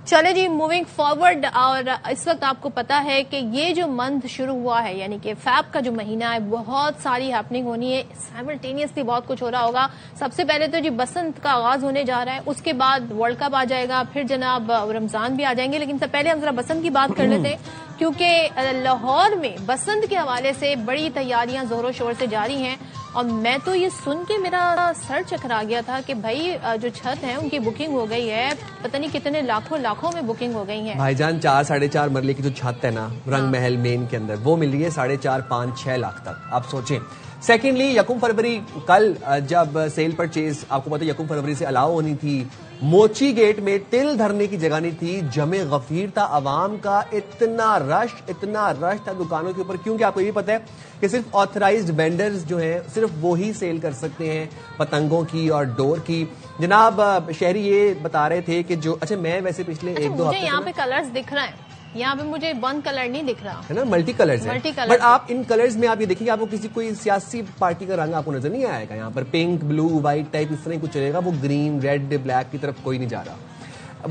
چلے جی moving forward, اور اس وقت آپ کو پتا ہے کہ یہ جو منتھ شروع ہوا ہے یعنی کہ فیب کا جو مہینہ ہے بہت ساری ہیپننگ ہونی ہے، سائملٹینیسلی بہت کچھ ہو رہا ہوگا. سب سے پہلے تو جی بسنت کا آغاز ہونے جا رہا ہے، اس کے بعد ورلڈ کپ آ جائے گا، پھر جناب رمضان بھی آ جائیں گے. لیکن سب پہلے ہم ذرا بسنت کی بات کر لیتے ہیں کیونکہ لاہور میں بسنت کے حوالے سے بڑی تیاریاں زور و شور سے جاری ہیں. اور میں تو یہ سن کے میرا سر چکرا گیا تھا کہ بھائی جو چھت ہے ان کی بکنگ ہو گئی ہے، پتہ نہیں کتنے لاکھوں میں بکنگ ہو گئی ہیں. بھائی جان 4-4.5 مرلے کی جو چھت ہے نا رنگ محل مین کے اندر، وہ مل رہی ہے 4.5-5-6 لاکھ تک. آپ سوچیں. سیکنڈلی 1 فروری کل جب سیل پرچیز آپ کو پتا 1 فروری سے الاؤ ہونی تھی، موچی گیٹ میں تل دھرنے کی جگہ نہیں تھی، جمع غفیر تھا عوام کا، اتنا رش تھا دکانوں کے اوپر. کیونکہ آپ کو یہ پتا ہے کہ صرف آتھرائزڈ وینڈرز جو ہیں صرف وہی سیل کر سکتے ہیں پتنگوں کی اور ڈور کی. جناب شہری یہ بتا رہے تھے کہ جو اچھا میں ویسے پچھلے 1-2 ہفتے یہاں پہ کلرز دکھ رہے ہیں، یہاں پہ مجھے ون کلر نہیں دکھ رہا ہے نا، ملٹی کلرز ہیں. بٹ آپ ان کلرز میں آپ یہ دیکھیں گے آپ کو کوئی سیاسی پارٹی کا رنگ آپ کو نظر نہیں آئے گا. یہاں پر پنک، بلو، وائٹ ٹائپ اس طرح کچھ چلے گا، وہ گرین، ریڈ، بلیک کی طرف کوئی نہیں جا رہا.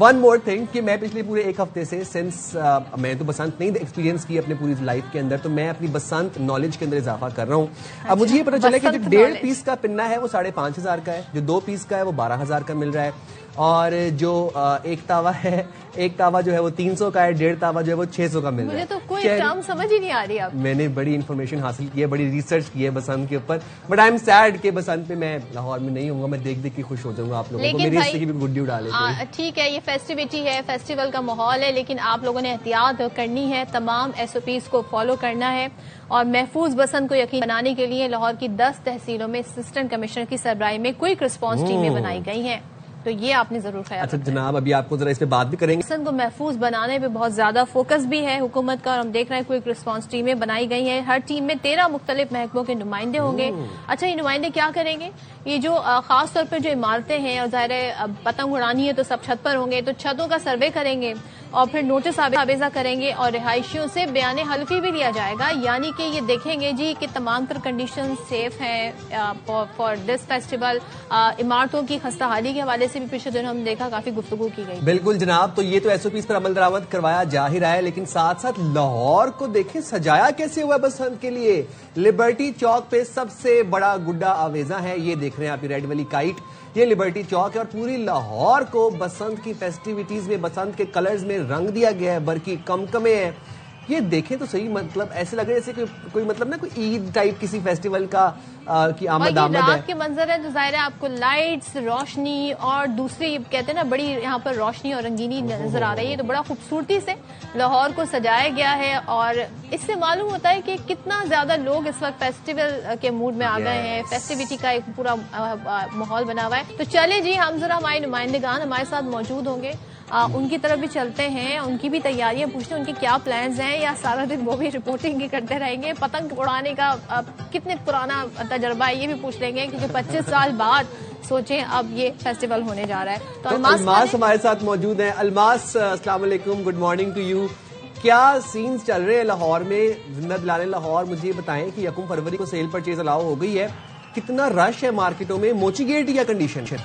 ون مور تھنگ کہ میں پچھلے پورے 1 ہفتے سے سنس میں تو بسنت نہیں ایکسپیرینس کی اپنے پوری لائف کے اندر، تو میں اپنی بسنت نالج کے اندر اضافہ کر رہا ہوں. اب مجھے یہ پتا چلا کہ جو 1.5 پیس کا پنا ہے وہ 5,500 کا ہے، جو 2 پیس کا ہے وہ 12,000 کا مل رہا ہے، اور جو ایک تاوا جو ہے وہ 300 کا ہے، 1.5 تاوا جو ہے وہ 600 کا مل رہا ہے. مجھے تو کوئی ٹرم سمجھ ہی نہیں آ رہی. میں نے بڑی انفارمیشن حاصل کی ہے، بڑی ریسرچ کی ہے بسنت کے اوپر. بٹ آئی ایم سیڈ کہ بسنت پہ میں لاہور میں نہیں ہوں گا. میں دیکھ کے خوش ہو جاؤں گا آپ لوگوں کو، میری اس سے بھی گڈی اڑا لے. ٹھیک ہے، یہ فیسٹیوٹی ہے، فیسٹیول کا ماحول ہے، لیکن آپ لوگوں نے احتیاط کرنی ہے، تمام SOPs کو فالو کرنا ہے، اور محفوظ بسنت کو یقین بنانے کے لیے لاہور کی 10 تحصیلوں میں اسسٹنٹ کمشنر کی سربراہی میں کوئک رسپانس ٹیمیں بنائی گئی ہیں. تو یہ آپ نے ضرور خیال. اچھا جناب ابھی آپ کو ذرا اس پہ بات بھی کریں گے. بسنت کو محفوظ بنانے پہ بہت زیادہ فوکس بھی ہے حکومت کا، اور ہم دیکھ رہے ہیں کوئک رسپانس ٹیمیں بنائی گئی ہیں. ہر ٹیم میں 13 مختلف محکموں کے نمائندے ہوں گے. اچھا یہ نمائندے کیا کریں گے؟ یہ جو خاص طور پہ جو عمارتیں ہیں، اور ظاہر ہے پتنگ اڑانی ہے تو سب چھت پر ہوں گے، تو چھتوں کا سروے کریں گے اور پھر نوٹس آویزہ کریں گے، اور رہائشیوں سے بیان حلفی بھی لیا جائے گا. یعنی کہ یہ دیکھیں گے جی کہ تمام تر کنڈیشن سیف ہیں فار دس فیسٹیول. عمارتوں کی خستہ حالی کے حوالے سے بھی پچھلے دنوں ہم دیکھا کافی گفتگو کی گئی. بالکل جناب، تو یہ تو SOPs پر عمل درآمد کروایا جا ہی رہا ہے، لیکن ساتھ ساتھ لاہور کو دیکھیں سجایا کیسے ہوا بسنت کے لیے. لبرٹی چوک پہ سب سے بڑا گڈا آویزہ ہے، یہ دیکھ رہے ہیں آپ ریڈ والی کائٹ، یہ لبرٹی چوک ہے، اور پوری لاہور کو بسنت کی فیسٹیوٹیز میں بسنت کے کلرز میں رنگ دیا گیا ہے. برقی کمکمے ہیں، یہ دیکھیں تو صحیح، مطلب ایسے لگ رہے جیسے کوئی مطلب نا کوئی عید ٹائپ کسی فیسٹیول کا کی آمد ہے. رات کے منظر ہے تو ظاہر ہے آپ کو لائٹس، روشنی اور دوسری کہتے ہیں نا بڑی یہاں پر روشنی اور رنگینی نظر آ رہی ہے. تو بڑا خوبصورتی سے لاہور کو سجایا گیا ہے، اور اس سے معلوم ہوتا ہے کہ کتنا زیادہ لوگ اس وقت فیسٹیول کے موڈ میں آ گئے ہیں. فیسٹیوٹی کا ایک پورا ماحول بنا ہوا ہے. تو چلے جی ہم ذرا ہمارے نمائندگان ہمارے ساتھ موجود ہوں گے، ان کی طرف بھی چلتے ہیں، ان کی بھی تیاریاں پوچھتے ہیں، ان کے کیا پلانز ہیں، یا سارا دن وہ بھی رپورٹنگ ہی کرتے رہیں گے. پتنگ اڑانے کا کتنے پرانا تجربہ ہے یہ بھی پوچھ لیں گے، کیونکہ 25 سال بعد سوچیں اب یہ فیسٹیول ہونے جا رہا ہے. تو الماس ہمارے ساتھ موجود ہیں. الماس السلام علیکم، گڈ مارننگ ٹو یو. کیا سینز چل رہے ہیں لاہور میں؟ زندہ دلانے لاہور مجھے بتائیں کہ 1 فروری کو سیل پرچیز الاؤ ہو گئی ہے، کتنا رش ہے مارکیٹوں میں؟ موچی گیٹ یا کنڈیشن؟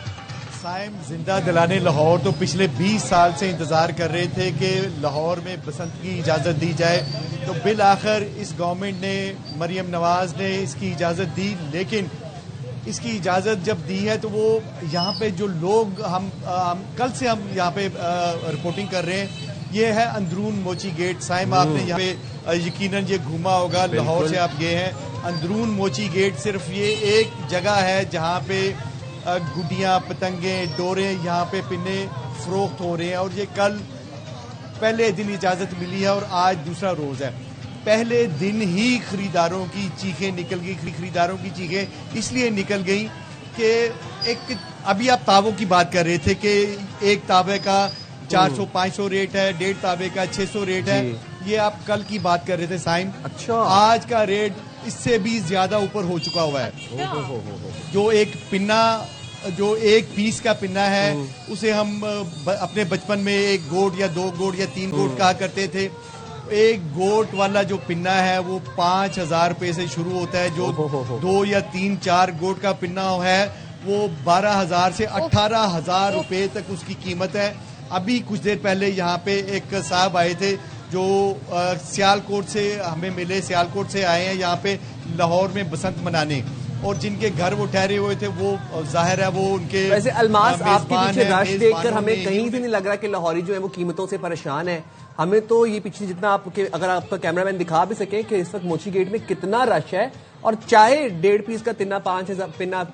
سائم زندہ دلانے لاہور تو پچھلے 20 سال سے انتظار کر رہے تھے کہ لاہور میں بسنت کی اجازت دی جائے، تو بالآخر اس گورنمنٹ نے، مریم نواز نے اس کی اجازت دی. لیکن اس کی اجازت جب دی ہے تو وہ یہاں پہ جو لوگ کل سے ہم یہاں پہ رپورٹنگ کر رہے ہیں، یہ ہے اندرون موچی گیٹ. سائم آپ نے یہاں پہ یقیناً یہ گھوما ہوگا، لاہور سے آپ گئے ہیں. اندرون موچی گیٹ صرف یہ ایک جگہ ہے جہاں پہ گڈیاں، پتنگیں، ڈوریں، یہاں پہ پنے فروخت ہو رہے ہیں. اور یہ کل پہلے دن اجازت ملی ہے اور آج دوسرا روز ہے. پہلے دن ہی خریداروں کی چیخیں نکل گئی. خریداروں کی چیخیں اس لیے نکل گئی کہ ایک ابھی آپ تاووں کی بات کر رہے تھے کہ ایک تاوے کا 400-500 ریٹ ہے، 1.5 تاوے کا 600 ریٹ ہے. یہ آپ کل کی بات کر رہے تھے سائم. اچھا، آج کا ریٹ اس سے بھی زیادہ اوپر ہو چکا ہوا ہے. جو ایک پنا، جو 1 پیس کا پنا ہے، اسے ہم اپنے بچپن میں 1 گوٹ یا 2 گوٹ یا 3 گوٹ کہا کرتے تھے. 1 گوٹ والا جو پنا ہے وہ 5,000 روپے سے شروع ہوتا ہے. جو 2 یا 3-4 گوٹ کا پنا ہے وہ 12,000 سے 18,000 روپے تک اس کی قیمت ہے. ابھی کچھ دیر پہلے یہاں پہ ایک صاحب آئے تھے جو سیالکوٹ سے ہمیں ملے, سیالکوٹ سے آئے ہیں یہاں پہ لاہور میں بسنت منانے, اور جن کے گھر وہ ٹھہرے ہوئے تھے وہ ظاہر ہے وہ ان کے ویسے الماس آپ کے پیچھے رش دیکھ کر میزبانوں ہمیں نے کہیں بھی نہیں لگ رہا کہ لاہوری جو ہے وہ قیمتوں سے پریشان ہے. ہمیں تو یہ پیچھے جتنا آپ کے اگر آپ کا کیمرہ مین دکھا بھی سکے کہ اس وقت موچی گیٹ میں کتنا رش ہے, اور چاہے 1.5 پیس کا پنا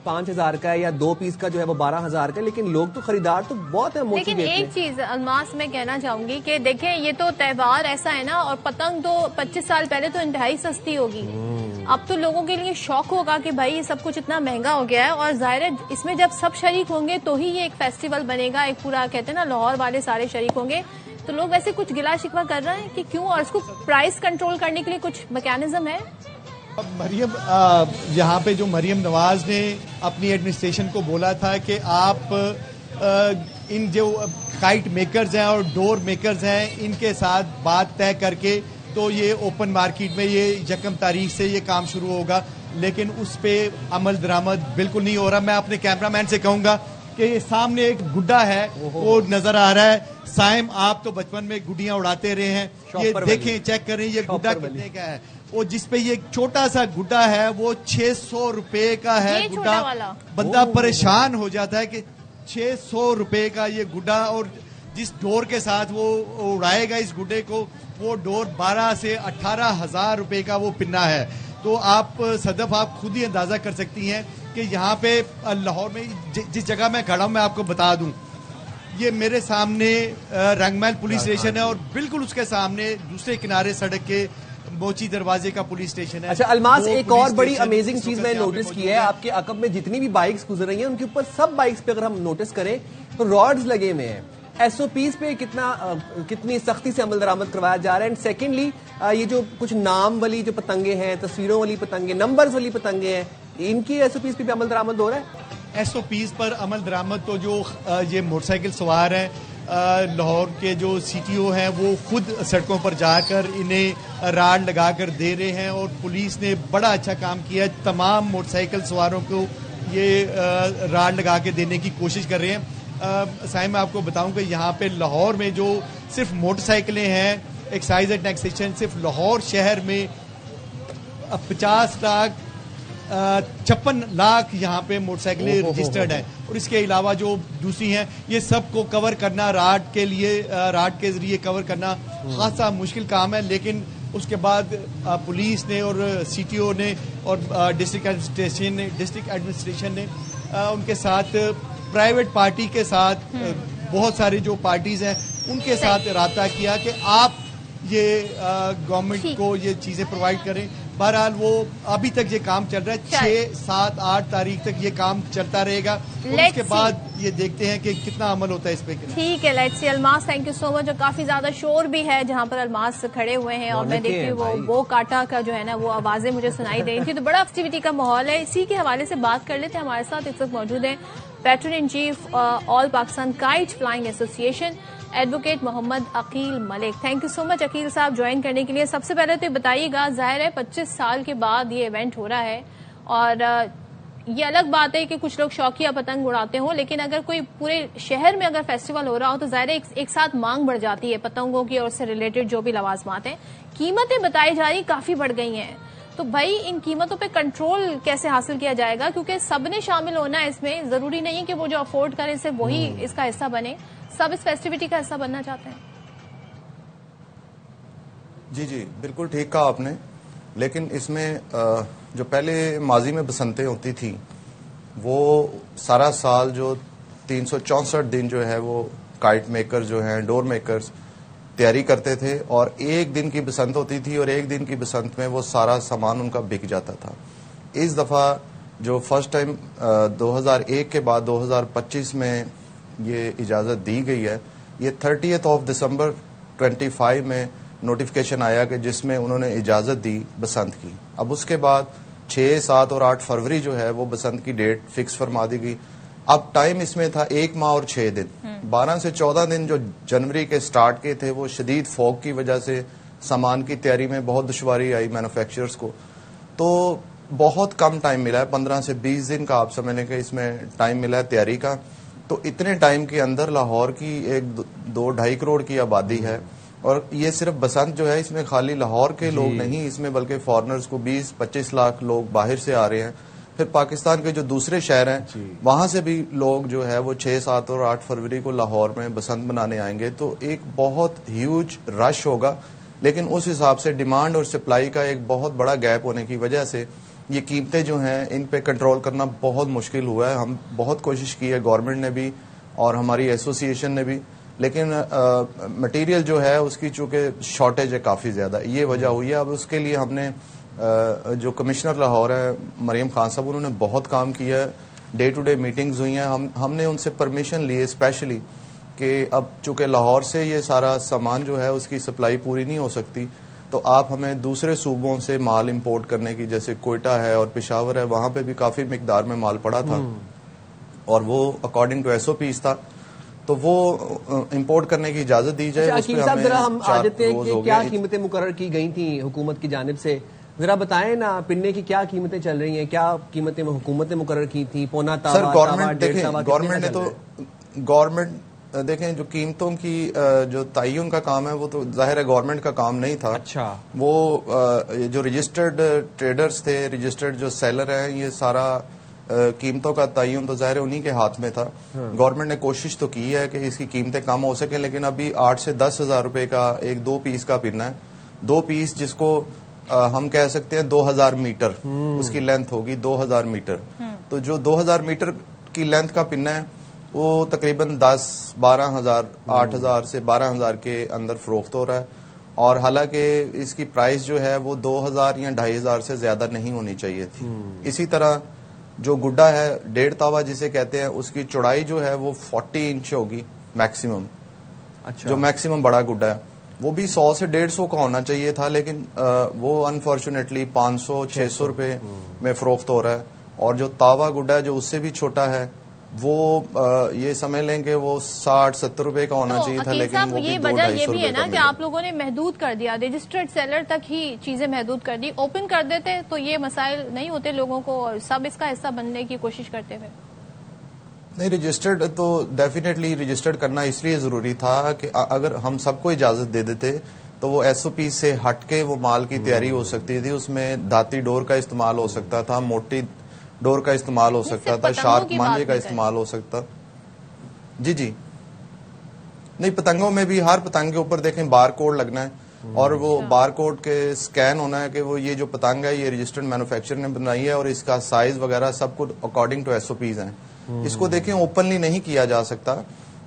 5,000 کا ہے یا 2 پیس کا جو ہے وہ 12,000 کا ہے, لیکن لوگ تو خریدار تو بہت ہے موچی گیٹ میں. لیکن ایک چیز الماس میں کہنا چاہوں گی کہ دیکھیں یہ تو تہوار ایسا ہے نا, اور پتنگ تو 25 سال پہلے تو انتہائی سستی ہوگی, اب تو لوگوں کے لیے شوق ہوگا کہ بھائی یہ سب کچھ اتنا مہنگا ہو گیا ہے, اور ظاہر ہے اس میں جب سب شریک ہوں گے تو ہی یہ ایک فیسٹیول بنے گا, ایک پورا کہتے ہیں نا لاہور والے سارے شریک ہوں گے. تو لوگ ویسے کچھ گلا شکوا کر رہے ہیں کہ کیوں, اور اس کو پرائس کنٹرول کرنے کے لیے کچھ میکینزم ہے؟ مریم یہاں پہ جو مریم نواز نے اپنی ایڈمنسٹریشن کو بولا تھا کہ آپ ان جو کائٹ میکرز ہیں اور ڈور میکرز ہیں ان کے ساتھ بات طے کر کے تو یہ اوپن مارکیٹ میں یہ 1 تاریخ سے یہ کام شروع ہوگا, لیکن اس پہ عمل درآمد بالکل نہیں ہو رہا. میں اپنے کیمرہ مین سے کہوں گا کہ یہ سامنے ایک گڈا ہے وہ نظر آ رہا ہے. سائم آپ تو بچپن میں گڈیاں اڑاتے رہے ہیں, یہ دیکھیں چیک کریں یہ گڈا کتنے کا ہے, اور جس پہ یہ چھوٹا سا گڈا ہے وہ 600 روپے کا ہے گڈا. بندہ پریشان ہو جاتا ہے کہ 600 روپے کا یہ گڈا, اور جس ڈور کے ساتھ وہ اڑائے گا اس گڈے کو وہ ڈور 12 سے 18,000 روپے کا وہ پنا ہے. تو آپ صدف آپ خود ہی اندازہ کر سکتی ہیں کہ یہاں پہ لاہور میں جس جگہ میں کھڑا ہوں میں آپ کو بتا دوں, یہ میرے سامنے رنگ محل پولیس اسٹیشن ہے اور بالکل اس کے سامنے دوسرے کنارے سڑک کے موچی دروازے کا پولیس اسٹیشن ہے. اچھا الماس, ایک اور بڑی امیزنگ چیز میں نوٹس کی ہے, آپ کے عقب میں جتنی بھی بائکس گزر رہی ہیں ان کے اوپر سب بائکس پہ اگر ہم نوٹس کریں تو راڈز لگے ہوئے ہیں. ایس او پیز پہ کتنی سختی سے عمل درآمد کروایا جا رہا ہے. اینڈ سیکنڈلی یہ جو کچھ نام والی جو پتنگیں ہیں, تصویروں والی پتنگیں, نمبرز والی پتنگیں ہیں, ان کی ایس او پیز پہ عمل درآمد ہو رہا ہے. ایس او پیز پر عمل درآمد تو جو یہ موٹر سائیکل سوار ہیں لاہور کے جو سی ٹی او ہیں وہ خود سڑکوں پر جا کر انہیں راڈ لگا کر دے رہے ہیں, اور پولیس نے بڑا اچھا کام کیا ہے, تمام موٹر سائیکل سواروں کو یہ راڈ لگا کے دینے کی کوشش کر رہے ہیں. سائیں میں آپ کو بتاؤں کہ یہاں پہ لاہور میں جو صرف موٹر سائیکلیں ہیں ایکسائز اینڈ ٹیکسیشن صرف لاہور شہر میں 56 لاکھ یہاں پہ موٹر سائیکلیں رجسٹرڈ ہیں, اور اس کے علاوہ جو دوسری ہیں یہ سب کو کور کرنا راڈ کے ذریعے کور کرنا خاصا مشکل کام ہے. لیکن اس کے بعد پولیس نے اور سی ٹی او نے اور ڈسٹرکٹ ایڈمنسٹریشن نے ان کے ساتھ پرائیویٹ پارٹی کے ساتھ بہت سارے جو پارٹیز ہیں ان کے ساتھ رابطہ کیا کہ آپ یہ گورنمنٹ کو یہ چیزیں پرووائڈ کریں. بہرحال وہ ابھی تک یہ کام چل رہا ہے, 6, 7, 8 تاریخ تک یہ کام چلتا رہے گا, اور اس کے بعد یہ دیکھتے ہیں کہ کتنا عمل ہوتا ہے اس پہ. ٹھیک ہے, let's see. Almas thank you so much. اور کافی زیادہ شور بھی ہے جہاں پر الماس کھڑے ہوئے ہیں, اور میں دیکھتی ہوں وہ کاٹا کا جو ہے نا وہ آوازیں مجھے سنائی دے رہی تھی, تو بڑا ایکٹیویٹی کا ماحول ہے. اسی کے حوالے سے بات کر لیتے ہیں. ہمارے ساتھ اس وقت موجود ہیں patron in chief all Pakistan kite flying association advocate Muhammad Aqeel Malik. Thank you so much Aqeel صاحب جوائن کرنے کے لیے. سب سے پہلے تو یہ بتائیے گا, ظاہر ہے 25 سال کے بعد یہ ایونٹ ہو رہا ہے, اور یہ الگ بات ہے کہ کچھ لوگ شوقیہ پتنگ اڑاتے ہوں, لیکن اگر کوئی پورے شہر میں اگر فیسٹیول ہو رہا ہو تو ظاہر ہے ایک ساتھ مانگ بڑھ جاتی ہے پتنگوں کی, اور اس سے ریلیٹڈ جو بھی لوازمات ہیں. قیمتیں بتائی جا رہی کافی بڑھ گئی ہیں, تو بھائی ان قیمتوں پہ کنٹرول کیسے حاصل کیا جائے گا, کیونکہ سب نے شامل ہونا ہے اس میں. ضروری نہیں کہ وہ جو افورڈ کریں صرف وہی اس کا حصہ بنے, سب اس فیسٹیوٹی کا حصہ بننا چاہتے ہیں. جی بالکل ٹھیک کہا آپ نے, لیکن اس میں جو پہلے ماضی میں بسنتیں ہوتی تھیں وہ سارا سال جو 364 دن جو ہے وہ کائٹ میکر جو ہیں, ڈور میکرز تیاری کرتے تھے, اور ایک دن کی بسنت ہوتی تھی, اور ایک دن کی بسنت میں وہ سارا سامان ان کا بک جاتا تھا. اس دفعہ جو فرسٹ ٹائم 2001 کے بعد 2025 میں یہ اجازت دی گئی ہے, یہ 30 دسمبر 25 میں نوٹیفکیشن آیا کہ جس میں انہوں نے اجازت دی بسنت کی. اب اس کے بعد 6, 7 اور 8 فروری جو ہے وہ بسنت کی ڈیٹ فکس فرما دی گئی. اب ٹائم اس میں تھا 1 ماہ اور 6 دن. 12 سے 14 دن جو جنوری کے سٹارٹ کے تھے وہ شدید فوگ کی وجہ سے سامان کی تیاری میں بہت دشواری آئی مینوفیکچررز کو, تو بہت کم ٹائم ملا ہے. 15 سے 20 دن کا آپ سمجھ لیں کہ اس میں ٹائم ملا ہے تیاری کا. تو اتنے ٹائم کے اندر لاہور کی ایک 2-2.5 کروڑ کی آبادی ہے, اور یہ صرف بسنت جو ہے اس میں خالی لاہور کے لوگ نہیں, اس میں بلکہ فارنرز کو 20-25 لاکھ لوگ باہر سے آ رہے ہیں. پھر پاکستان کے جو دوسرے شہر ہیں وہاں سے بھی لوگ جو ہے وہ 6, 7 اور 8 فروری کو لاہور میں بسنت منانے آئیں گے. تو ایک بہت ہیوج رش ہوگا, لیکن اس حساب سے ڈیمانڈ اور سپلائی کا ایک بہت بڑا گیپ ہونے کی وجہ سے یہ قیمتیں جو ہیں ان پہ کنٹرول کرنا بہت مشکل ہوا ہے. ہم بہت کوشش کی ہے, گورنمنٹ نے بھی اور ہماری ایسوسی ایشن نے بھی, لیکن مٹیریل جو ہے اس کی چونکہ شارٹیج ہے کافی زیادہ, یہ وجہ ہوئی ہے. اب اس کے لیے ہم نے جو کمشنر لاہور ہے مریم خان صاحب, انہوں نے بہت کام کیا ہے, ڈے ٹو ڈے میٹنگز ہوئی ہیں. ہم نے ان سے پرمیشن لی اسپیشلی کہ اب چونکہ لاہور سے یہ سارا سامان جو ہے اس کی سپلائی پوری نہیں ہو سکتی, تو آپ ہمیں دوسرے صوبوں سے مال امپورٹ کرنے کی, جیسے کوئٹہ ہے اور پشاور ہے, وہاں پہ بھی کافی مقدار میں مال پڑا تھا اور وہ اکارڈنگ ٹو SOPs تھا, تو وہ امپورٹ کرنے کی اجازت دی جائے. حکیم صاحب ذرا ہم آ جاتے ہیں کہ کیا قیمتیں مقرر کی گئی تھیں حکومت کی جانب سے, ذرا بتائیں نا پنے کی کیا قیمتیں چل رہی ہیں, کیا قیمتیں حکومت نے مقرر کی تھیں؟ پونا تاوا, سر گورنمنٹ نے تو گورنمنٹ دیکھیں جو قیمتوں کی جو تعین کا کام ہے وہ تو ظاہر ہے گورنمنٹ کا کام نہیں تھا. اچھا, وہ جو رجسٹرڈ ٹریڈرز تھے, رجسٹرڈ جو سیلر ہیں, یہ سارا قیمتوں کا تعین تو ظاہر انہی کے ہاتھ میں تھا. گورنمنٹ نے کوشش تو کی ہے کہ اس کی قیمتیں کم ہو سکیں, لیکن ابھی 8 سے 10 ہزار روپے کا ایک 2 پیس کا پنا ہے. 2 پیس جس کو ہم کہہ سکتے ہیں 2000 میٹر اس کی لینتھ ہوگی, 2000 میٹر. تو جو 2000 میٹر کی لینتھ کا پنا ہے وہ تقریباً 10-12 ہزار, 8 ہزار سے 12 ہزار کے اندر فروخت ہو رہا ہے. اور حالانکہ اس کی پرائس جو ہے وہ 2000 یا 2500 سے زیادہ نہیں ہونی چاہیے تھی. اسی طرح جو گڈا ہے 1.5 تاوا جسے کہتے ہیں, اس کی چوڑائی جو ہے وہ 40 انچ ہوگی میکسیمم. اچھا, جو میکسیمم بڑا گڈا ہے وہ بھی 100 سے 150 کا ہونا چاہیے تھا, لیکن وہ انفارچونیٹلی 500-600 روپے میں فروخت ہو رہا ہے. اور جو تاوا گڈا ہے جو اس سے بھی چھوٹا ہے وہ یہ سمجھ لیں کہ وہ 60-70 روپے کا ہونا چاہیے تھا, لیکن وہ بھی 200-250 وجہ یہ بھی ہے نا کہ آپ لوگوں نے محدود کر دیا, رجسٹرڈ سیلر تک ہی چیزیں محدود کر دی. اوپن کر دیتے تو یہ مسائل نہیں ہوتے لوگوں کو, اور سب اس کا حصہ بننے کی کوشش کرتے ہوئے. نہیں, رجسٹرڈ تو ڈیفینیٹلی رجسٹرڈ کرنا اس لیے ضروری تھا کہ اگر ہم سب کو اجازت دے دیتے تو وہ SOP سے ہٹ کے وہ مال کی تیاری ہو سکتی تھی. اس میں دھاتی ڈور کا استعمال ہو سکتا تھا, موٹی ڈور کا استعمال ہو سکتا تھا, شارپ مانجے کا استعمال ہو سکتا. جی نہیں, پتنگوں میں بھی ہر پتنگ کے اوپر دیکھیں بار کوڈ لگنا ہے, اور وہ بار کوڈ کے سکین ہونا ہے کہ وہ یہ جو پتنگ ہے یہ رجسٹرڈ مینوفیکچر نے بنائی ہے, اور اس کا سائز وغیرہ سب کچھ اکارڈنگ ٹو SOPs ہیں. اس کو دیکھیں اوپنلی نہیں کیا جا سکتا.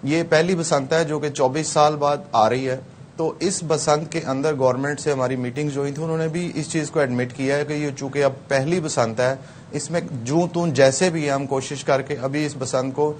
یہ پہلی بسنت ہے جو کہ 24 سال بعد آ رہی ہے. تو اس بسنت کے اندر گورنمنٹ سے ہماری میٹنگز ہوئی تھی, انہوں نے بھی اس چیز کو ایڈمٹ کیا ہے کہ یہ چونکہ اب پہلی بسنت ہے, اس میں جوں تون جیسے بھی ہم کوشش کر کے ابھی اس بسنت کو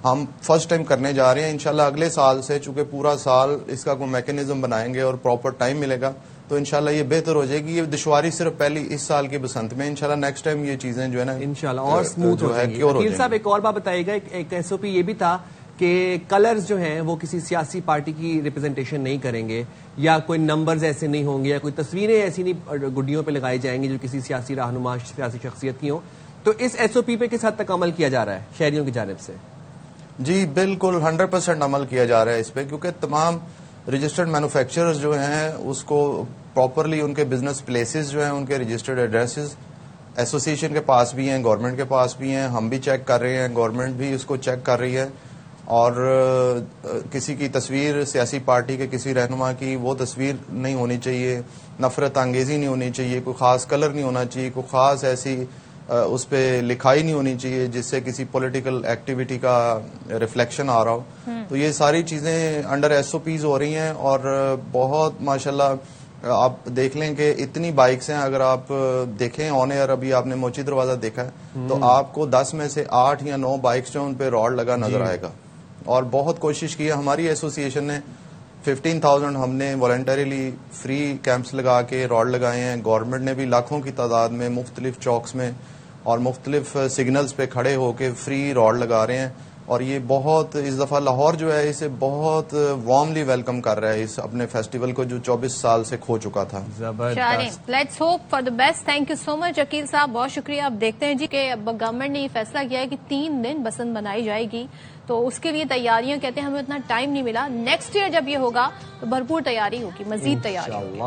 ہم فرسٹ ٹائم کرنے جا رہے ہیں. انشاءاللہ اگلے سال سے چونکہ پورا سال اس کا کوئی میکینزم بنائیں گے اور پراپر ٹائم ملے گا تو انشاءاللہ یہ بہتر ہو جائے گی. یہ دشواری صرف پہلی اس سال کی بسنت میں, انشاءاللہ نیکسٹ ٹائم یہ چیزیں جو ہے نا انشاءاللہ اور سموتھ ہو جائیں گی. وکیل صاحب ایک اور بات بتائیے گا, ایک SOP یہ بھی تھا کہ کلرز جو ہیں وہ کسی سیاسی پارٹی کی ریپرزنٹیشن نہیں کریں گے, یا کوئی نمبرز ایسے نہیں ہوں گے, یا کوئی تصویریں ایسی نہیں گڈیوں پہ لگائی جائیں گی جو کسی سیاسی رہنما سیاسی شخصیت کی ہوں. تو اس SOP پہ کس حد تک عمل کیا جا رہا ہے شہریوں کی جانب سے؟ جی بالکل 100% عمل کیا جا رہا ہے اس پہ, کیونکہ تمام رجسٹرڈ مینوفیکچررز جو ہیں اس کو پراپرلی ان کے بزنس پلیسز جو ہیں ان کے رجسٹرڈ ایڈریسز ایسوسی ایشن کے پاس بھی ہیں, گورنمنٹ کے پاس بھی ہیں, ہم بھی چیک کر رہے ہیں, گورنمنٹ بھی اس کو چیک کر رہی ہے. اور کسی کی تصویر سیاسی پارٹی کے کسی رہنما کی وہ تصویر نہیں ہونی چاہیے, نفرت انگیزی نہیں ہونی چاہیے, کوئی خاص کلر نہیں ہونا چاہیے, کوئی خاص ایسی اس پہ لکھائی نہیں ہونی چاہیے جس سے کسی پولیٹیکل ایکٹیویٹی کا ریفلیکشن آ رہا ہو. تو یہ ساری چیزیں انڈر SOPs ہو رہی ہیں, اور بہت ماشاءاللہ آپ دیکھ لیں کہ اتنی بائکس ہیں. اگر آپ دیکھیں آن ایئر, ابھی آپ نے موچی دروازہ دیکھا ہے تو آپ کو 10 میں سے 8 یا 9 بائکس جو ان پہ راڈ لگا نظر آئے گا. اور بہت کوشش کی ہے ہماری ایسوسی ایشن نے, 15,000 ہم نے والنٹریلی فری کیمپس لگا کے راڈ لگائے ہیں. گورنمنٹ نے بھی لاکھوں کی تعداد میں مختلف چوکس میں اور مختلف سگنلز پہ کھڑے ہو کے فری راڈ لگا رہے ہیں. اور یہ بہت اس دفعہ لاہور جو ہے اسے بہت وارملی ویلکم کر رہا ہے اس اپنے فیسٹیول کو جو 24 سال سے کھو چکا تھا. زبردست. Let's hope for the best. Thank you so much Aqeel صاحب, بہت شکریہ. اب دیکھتے ہیں جی کہ اب گورنمنٹ نے یہ فیصلہ کیا ہے کہ 3 دن بسنت منائی جائے گی, تو اس کے لیے تیاریاں کہتے ہیں ہمیں اتنا ٹائم نہیں ملا. نیکسٹ ایئر جب یہ ہوگا تو بھرپور تیاری ہوگی, مزید تیاری ہوگی.